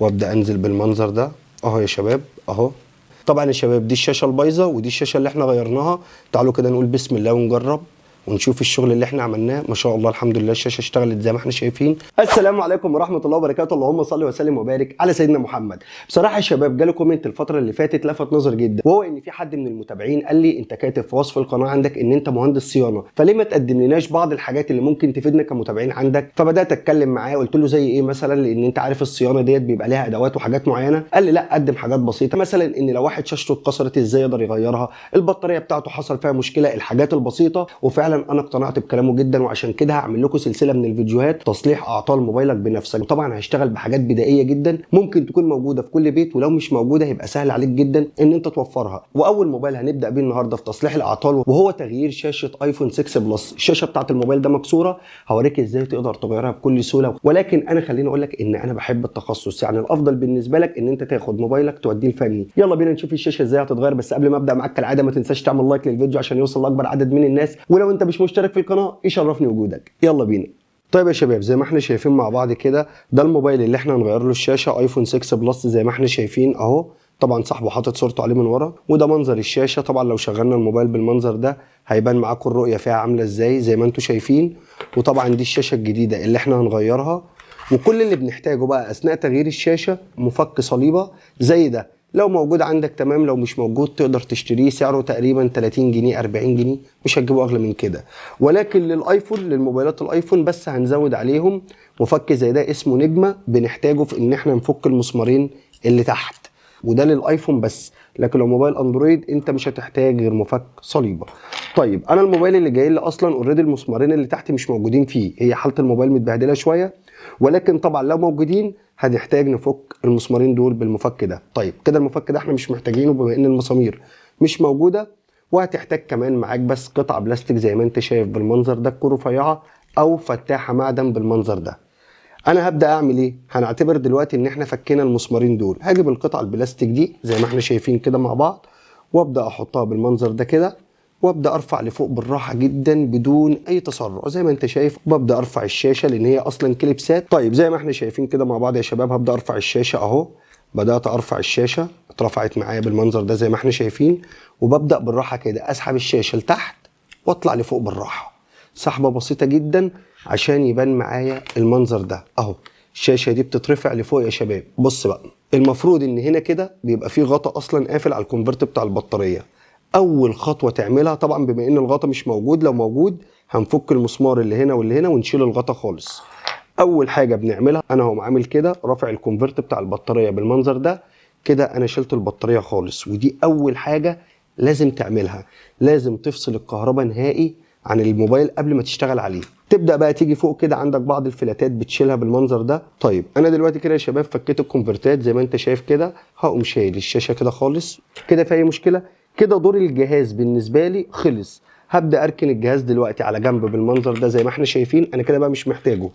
وابدا انزل بالمنظر ده اهو يا شباب اهو. طبعا يا شباب دي الشاشه البايظه ودي الشاشه اللي احنا غيرناها. تعالوا كده نقول بسم الله ونجرب ونشوف الشغل اللي احنا عملناه. ما شاء الله الحمد لله الشاشه اشتغلت زي ما احنا شايفين. السلام عليكم ورحمه الله وبركاته. اللهم صل وسلم وبارك على سيدنا محمد. بصراحه يا شباب جالي كومنت الفتره اللي فاتت لفت نظر جدا، وهو ان في حد من المتابعين قال لي انت كاتب في وصف القناه عندك ان انت مهندس صيانه، فليه ما تقدم لناش بعض الحاجات اللي ممكن تفيدنا كمتابعين عندك؟ فبدات اتكلم معاه قلت له زي ايه مثلا، لان انت عارف الصيانه ديت بيبقى ليها ادوات وحاجات معينه. قال لي لا قدم حاجات بسيطه، مثلا ان لو واحد شاشته اتكسرت ازاي يقدر يغيرها، البطاريه بتاعته حصل فيها مشكله، الحاجات البسيطه. وفعلا انا اقتنعت بكلامه جدا، وعشان كده هعمل لكم سلسله من الفيديوهات تصليح اعطال موبايلك بنفسك. وطبعا هشتغل بحاجات بدائيه جدا ممكن تكون موجوده في كل بيت، ولو مش موجوده هيبقى سهل عليك جدا ان انت توفرها. واول موبايل هنبدا بيه النهارده في تصليح الاعطال وهو تغيير شاشه ايفون 6 بلس. الشاشه بتاعت الموبايل ده مكسوره، هوريك ازاي تقدر تغيرها بكل سهوله. ولكن انا خليني اقول لك ان انا بحب التخصص، يعني الافضل بالنسبه لك ان انت تاخد موبايلك توديه الفني. يلا بينا نشوف الشاشه ازاي هتتغير. بس قبل ما ابدا معاك كالعاده ما تنساش تعمل لايك للفيديو عشان يوصل لاكبر عدد من الناس، ولو انت مش مشترك في القناه يشرفني وجودك. يلا بينا. طيب يا شباب زي ما احنا شايفين مع بعض كده، ده الموبايل اللي احنا هنغير له الشاشه، ايفون 6 بلس زي ما احنا شايفين اهو. طبعا صاحبه حاطط صورته عليه من ورا، وده منظر الشاشه. طبعا لو شغلنا الموبايل بالمنظر ده هيبان معاكم الرؤيه فيها عامله ازاي زي ما انتم شايفين. وطبعا دي الشاشه الجديده اللي احنا هنغيرها. وكل اللي بنحتاجه بقى اثناء تغيير الشاشه مفك صليبه زي ده، لو موجود عندك تمام، لو مش موجود تقدر تشتريه، سعره تقريبا 30 جنيه 40 جنيه، مش هتجيبه اغلى من كده. ولكن للايفون، للموبايلات الايفون بس هنزود عليهم مفك زي ده اسمه نجمه، بنحتاجه في ان احنا نفك المسمارين اللي تحت، وده للايفون بس. لكن لو موبايل اندرويد انت مش هتحتاج غير مفك صليبه. طيب انا الموبايل اللي جاي لي اصلا اوريدي المسمارين اللي تحت مش موجودين فيه، هي حاله الموبايل متبهدله شويه، ولكن طبعا لو موجودين هنحتاج نفك المسمارين دول بالمفك ده. طيب كده المفك ده احنا مش محتاجينه بما ان المسامير مش موجوده. وهتحتاج كمان معاك بس قطعه بلاستيك زي ما انت شايف بالمنظر ده، تكون رفيعه او فتاحه معدن بالمنظر ده. انا هبدا اعمل ايه؟ هنعتبر دلوقتي ان احنا فكينا المسمارين دول، هجيب القطعه البلاستيك دي زي ما احنا شايفين كده مع بعض، وابدا احطها بالمنظر ده كده، وابدا ارفع لفوق بالراحه جدا بدون اي تسرع زي ما انت شايف. وببدا ارفع الشاشه لان هي اصلا كليبسات. طيب زي ما احنا شايفين كده مع بعض يا شباب، هبدا ارفع الشاشه اهو. بدات ارفع الشاشه، اترفعت معايا بالمنظر ده زي ما احنا شايفين. وببدا بالراحه كده اسحب الشاشه لتحت واطلع لفوق بالراحه، سحبه بسيطه جدا عشان يبان معايا المنظر ده اهو. الشاشه دي بتترفع لفوق يا شباب. بص بقى، المفروض ان هنا كده بيبقى فيه غطا اصلا قافل على الكونفرت بتاع البطاريه. اول خطوه تعملها طبعا بما ان الغطا مش موجود، لو موجود هنفك المسمار اللي هنا واللي هنا ونشيل الغطا خالص. اول حاجه بنعملها، انا هقوم عامل كده رافع الكونفرت بتاع البطاريه بالمنظر ده كده، انا شلت البطاريه خالص. ودي اول حاجه لازم تعملها، لازم تفصل الكهرباء نهائي عن الموبايل قبل ما تشتغل عليه. تبدا بقى تيجي فوق كده عندك بعض الفلاتات بتشيلها بالمنظر ده. طيب انا دلوقتي كده يا شباب فكيت الكونفرتات زي ما انت شايف كده. هقوم شايل الشاشه كده خالص كده، في اي مشكله كده دور الجهاز بالنسبه لي خلص. هبدا اركن الجهاز دلوقتي على جنب بالمنظر ده زي ما احنا شايفين. انا كده بقى مش محتاجه.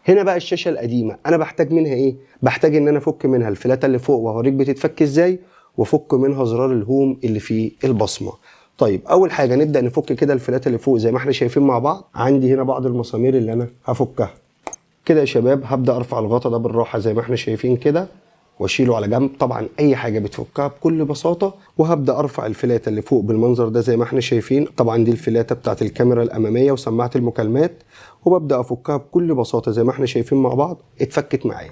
هنا بقى الشاشه القديمه انا بحتاج منها ايه؟ بحتاج ان انا افك منها الفلاته اللي فوق وهوريك بتتفك ازاي، وافك منها زرار الهوم اللي فيه البصمه. طيب اول حاجه نبدا نفك كده الفلاته اللي فوق زي ما احنا شايفين مع بعض. عندي هنا بعض المسامير اللي انا هفكها كده يا شباب. هبدا ارفع الغطا ده بالراحه زي ما احنا شايفين كده واشيله على جنب. طبعا اي حاجه بتفكها بكل بساطه. وهبدا ارفع الفلاته اللي فوق بالمنظر ده زي ما احنا شايفين. طبعا دي الفلاته بتاعت الكاميرا الاماميه وسماعه المكالمات، وببدا افكها بكل بساطه زي ما احنا شايفين مع بعض. اتفكت معايا.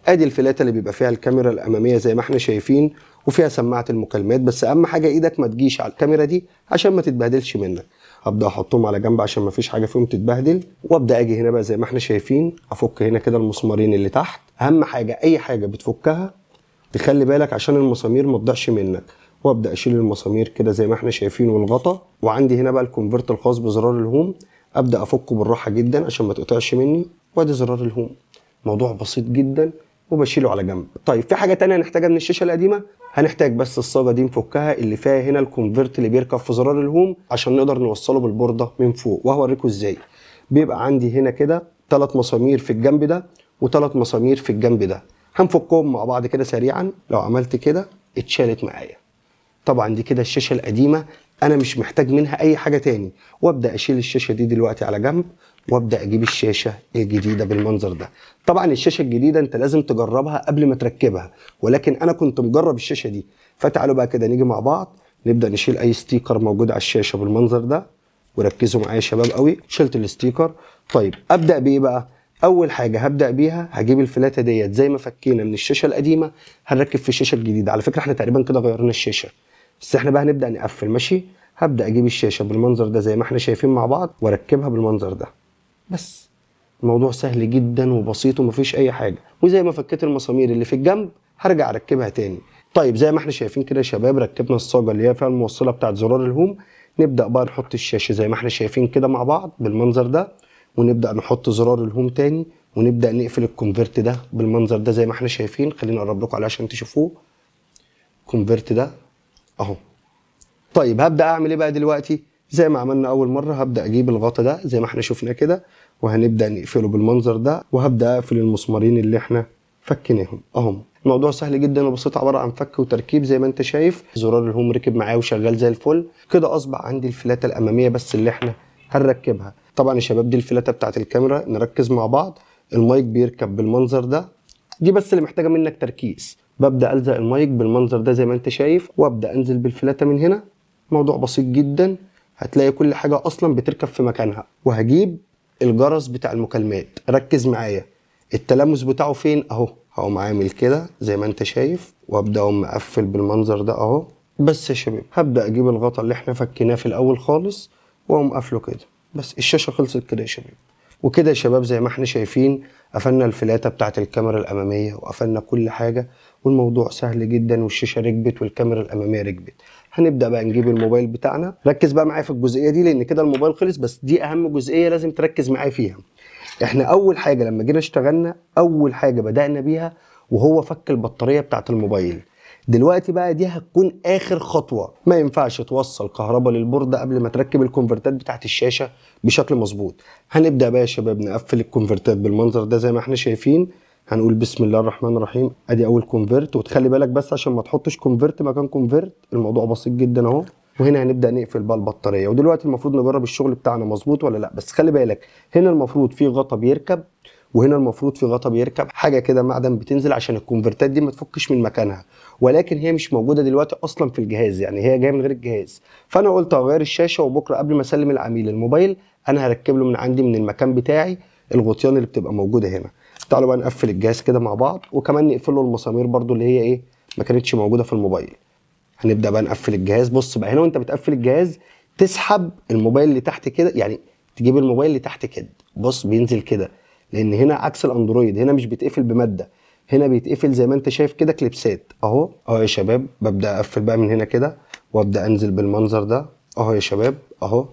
ادي الفلاته اللي بيبقى فيها الكاميرا الاماميه زي ما احنا شايفين، وفيها سماعه المكالمات. بس اهم حاجه ايدك ما تجيش على الكاميرا دي عشان ما تتبهدلش منك. هبدا احطهم على جنب عشان ما فيش حاجه فيهم تتبهدل. وابدا اجي هنا بقى زي ما احنا شايفين افك هنا كده المسمارين اللي تحت. اهم حاجه اي حاجه بتفكها تخلي بالك عشان المسامير ما تضيعش منك. وابدا اشيل المسامير كده زي ما احنا شايفين والغطا. وعندي هنا بقى الكونفرت الخاص بزرار الهوم، ابدا افكه بالراحه جدا عشان ما تقطعش مني. وادي زرار الهوم، موضوع بسيط جدا وبشيله على جنب. طيب في حاجه تانية هنحتاجها من الشاشه القديمه، هنحتاج بس الصاجه دي نفكها اللي فيها هنا الكونفرت اللي بيركب في زرار الهوم عشان نقدر نوصله بالبورده من فوق، وهوريكم ازاي. بيبقى عندي هنا كده 3 مسامير في الجنب ده و3 مسامير في الجنب ده، هنفكهم مع بعض كده سريعا. لو عملت كده اتشالت معايا. طبعا دي كده الشاشه القديمه انا مش محتاج منها اي حاجه تاني، وابدا اشيل الشاشه دي دلوقتي على جنب، وابدا اجيب الشاشه الجديده بالمنظر ده. طبعا الشاشه الجديده انت لازم تجربها قبل ما تركبها، ولكن انا كنت مجرب الشاشه دي. فتعالوا بقى كده نيجي مع بعض نبدا نشيل اي ستيكر موجود على الشاشه بالمنظر ده، وركزوا معايا يا شباب قوي. شلت الستيكر. طيب ابدا بايه بقى؟ اول حاجه هبدا بيها هجيب الفلاته ديت زي ما فكينا من الشاشه القديمه هنركب في الشاشه الجديده. على فكره احنا تقريبا كده غيرنا الشاشه، بس احنا بقى هنبدا نقفل. ماشي، هبدا اجيب الشاشه بالمنظر ده زي ما احنا شايفين مع بعض واركبها بالمنظر ده. بس الموضوع سهل جدا وبسيط ومفيش اي حاجه. وزي ما فكيت المسامير اللي في الجنب هرجع اركبها تاني. طيب زي ما احنا شايفين كده يا شباب ركبنا الصاجه اللي هي فيها الموصله بتاعت زرار الهوم. نبدا بقى نحط الشاشه زي ما احنا شايفين كده مع بعض بالمنظر ده، ونبدا نحط زرار الهوم تاني، ونبدا نقفل الكونفرت ده بالمنظر ده زي ما احنا شايفين. خليني اقرب لكم عليه عشان تشوفوه. الكونفرت ده اهو. طيب هبدا اعمل ايه بقى دلوقتي؟ زي ما عملنا اول مره هبدا اجيب الغطا ده زي ما احنا شفنا كده، وهنبدا نقفله بالمنظر ده، وهبدا اقفل المسمارين اللي احنا فكيناهم اهم. الموضوع سهل جدا وبسيط، عباره عن فك وتركيب زي ما انت شايف. زرار الهوم ركب معايا وشغال زي الفل كده. اصبح عندي الفلاته الاماميه بس اللي احنا هنركبها. طبعا يا شباب دي الفلاته بتاعت الكاميرا، نركز مع بعض. المايك بيركب بالمنظر ده، دي بس اللي محتاجه منك تركيز. ببدا الزق المايك بالمنظر ده زي ما انت شايف، وابدا انزل بالفلاته من هنا. موضوع بسيط جدا، هتلاقي كل حاجه اصلا بتركب في مكانها. وهجيب الجرس بتاع المكالمات، ركز معايا التلامس بتاعه فين اهو. هقوم عامل كده زي ما انت شايف، وابدا اقوم مقفل بالمنظر ده اهو. بس يا شباب هبدا اجيب الغطا اللي احنا فكيناه في الاول خالص واقوم قافله كده. بس الشاشه خلصت كده يا شباب. وكده يا شباب زي ما احنا شايفين قفلنا الفلاتة بتاعت الكاميرا الأمامية وقفلنا كل حاجة، والموضوع سهل جدا، والشاشة ركبت والكاميرا الأمامية ركبت. هنبدأ بقى نجيب الموبايل بتاعنا. ركز بقى معايا في الجزئية دي لأن كده الموبايل خلص، بس دي أهم جزئية لازم تركز معايا فيها. احنا أول حاجة لما جينا اشتغلنا أول حاجة بدأنا بيها وهو فك البطارية بتاعت الموبايل. دلوقتي بقى دي هتكون اخر خطوه. ما ينفعش توصل كهرباء للبورده قبل ما تركب الكونفرتات بتاعت الشاشه بشكل مظبوط. هنبدا بقى يا شباب نقفل الكونفرتات بالمنظر ده زي ما احنا شايفين. هنقول بسم الله الرحمن الرحيم. ادي اول كونفرت، وتخلي بالك بس عشان ما تحطش كونفرت مكان كونفرت، الموضوع بسيط جدا اهو. وهنا هنبدا نقفل بقى البطاريه. ودلوقتي المفروض نجرب الشغل بتاعنا مظبوط ولا لا. بس خلي بالك هنا المفروض في غطا بيركب، وهنا المفروض في غطا بيركب، حاجه كده معدن بتنزل عشان الكونفرتات دي ما تفكش من مكانها. ولكن هي مش موجوده دلوقتي اصلا في الجهاز، يعني هي جايه من غير الجهاز. فانا قلت اغير الشاشه، وبكره قبل ما اسلم العميل الموبايل انا هركب له من عندي من المكان بتاعي الغطيان اللي بتبقى موجوده هنا. تعالوا بقى نقفل الجهاز كده مع بعض، وكمان نقفل له المسامير برده اللي هي ايه ما كانتش موجوده في الموبايل. هنبدا بقى نقفل الجهاز. بص بقى هنا وانت بتقفل الجهاز تسحب الموبايل لتحت كده، يعني تجيب الموبايل لتحت كده. بص بينزل كده، لان هنا عكس الاندرويد، هنا مش بيتقفل بماده، هنا بيتقفل زي ما انت شايف كده كليبسات اهو. اهو يا شباب ببدا اقفل بقى من هنا كده، وابدا انزل بالمنظر ده اهو يا شباب اهو.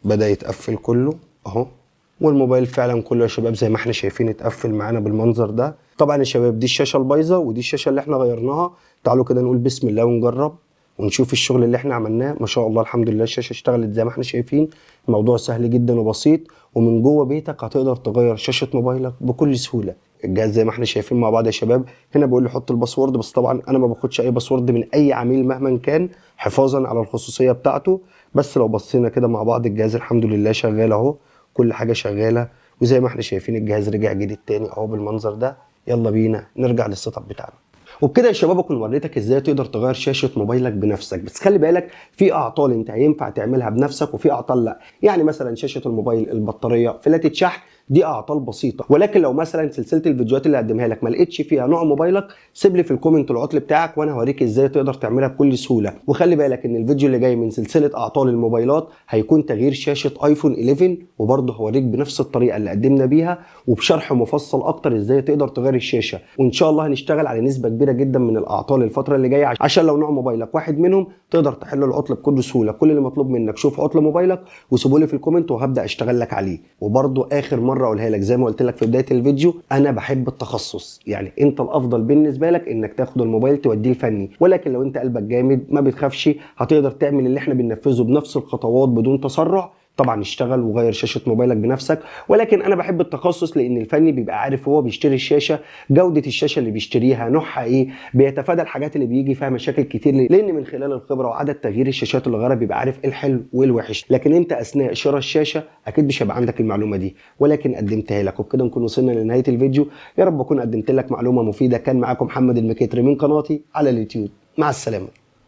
بدا يتقفل كله اهو، والموبايل فعلا كله يا شباب زي ما احنا شايفين اتقفل معانا بالمنظر ده. طبعا يا شباب دي الشاشه البايظه ودي الشاشه اللي احنا غيرناها. تعالوا كده نقول بسم الله ونجرب ونشوف الشغل اللي احنا عملناه. ما شاء الله الحمد لله الشاشه اشتغلت زي ما احنا شايفين. الموضوع سهل جدا وبسيط، ومن جوه بيتك هتقدر تغير شاشه موبايلك بكل سهوله. الجهاز زي ما احنا شايفين مع بعض يا شباب. هنا بيقول لي حط الباسورد، بس طبعا انا ما باخدش اي باسورد من اي عميل مهما كان حفاظا على الخصوصيه بتاعته. بس لو بصينا كده مع بعض الجهاز الحمد لله شغال اهو، كل حاجه شغاله. وزي ما احنا شايفين الجهاز رجع جديد تاني اهو بالمنظر ده. يلا بينا نرجع للسيت اب بتاعنا. وبكده يا شباب اكون وريتك ازاي تقدر تغير شاشه موبايلك بنفسك. بس خلي بالك في اعطال انت هينفع تعملها بنفسك وفي اعطال لا. يعني مثلا شاشه الموبايل، البطاريه، فلاتة شحن، دي اعطال بسيطه. ولكن لو مثلا سلسله الفيديوهات اللي هقدمها لك ما لقيتش فيها نوع موبايلك، سيب لي في الكومنت العطل بتاعك وانا هوريك ازاي تقدر تعملها بكل سهوله. وخلي بالك ان الفيديو اللي جاي من سلسله اعطال الموبايلات هيكون تغيير شاشه ايفون 11، وبرضه هوريك بنفس الطريقه اللي قدمنا بيها وبشرح مفصل اكتر ازاي تقدر تغير الشاشه. وان شاء الله هنشتغل على نسبه كبيره جدا من الاعطال الفتره اللي جايه، عشان لو نوع موبايلك واحد منهم تقدر تحل العطل بكل سهوله. كل اللي مطلوب منك شوف عطل موبايلك وسيبه لي في الكومنت وهبدا اشتغل لك عليه. وبرضه اخر مره اقولها لك زي ما قلت لك في بدايه الفيديو، انا بحب التخصص. يعني انت الافضل بالنسبه لك انك تاخد الموبايل توديه الفني، ولكن لو انت قلبك جامد ما بتخافش هتقدر تعمل اللي احنا بننفذه بنفس الخطوات بدون تسرع طبعا اشتغل وغير شاشه موبايلك بنفسك، ولكن انا بحب التخصص لان الفني بيبقى عارف هو بيشتري الشاشه جوده الشاشه اللي بيشتريها نوعها ايه، بيتفادى الحاجات اللي بيجي فيها مشاكل كتير، لان من خلال الخبره وعدد تغيير الشاشات اللي غيرها بيبقى عارف ايه الحلو وايه الوحش. لكن انت اثناء شراء الشاشه اكيد مش هيبقى عندك المعلومه دي، ولكن قدمتها لك. وبكده نكون وصلنا لنهايه الفيديو. يا رب اكون قدمت لك معلومه مفيده. كان معاكم محمد المكيتري من قناتي على اليوتيوب. مع السلامه.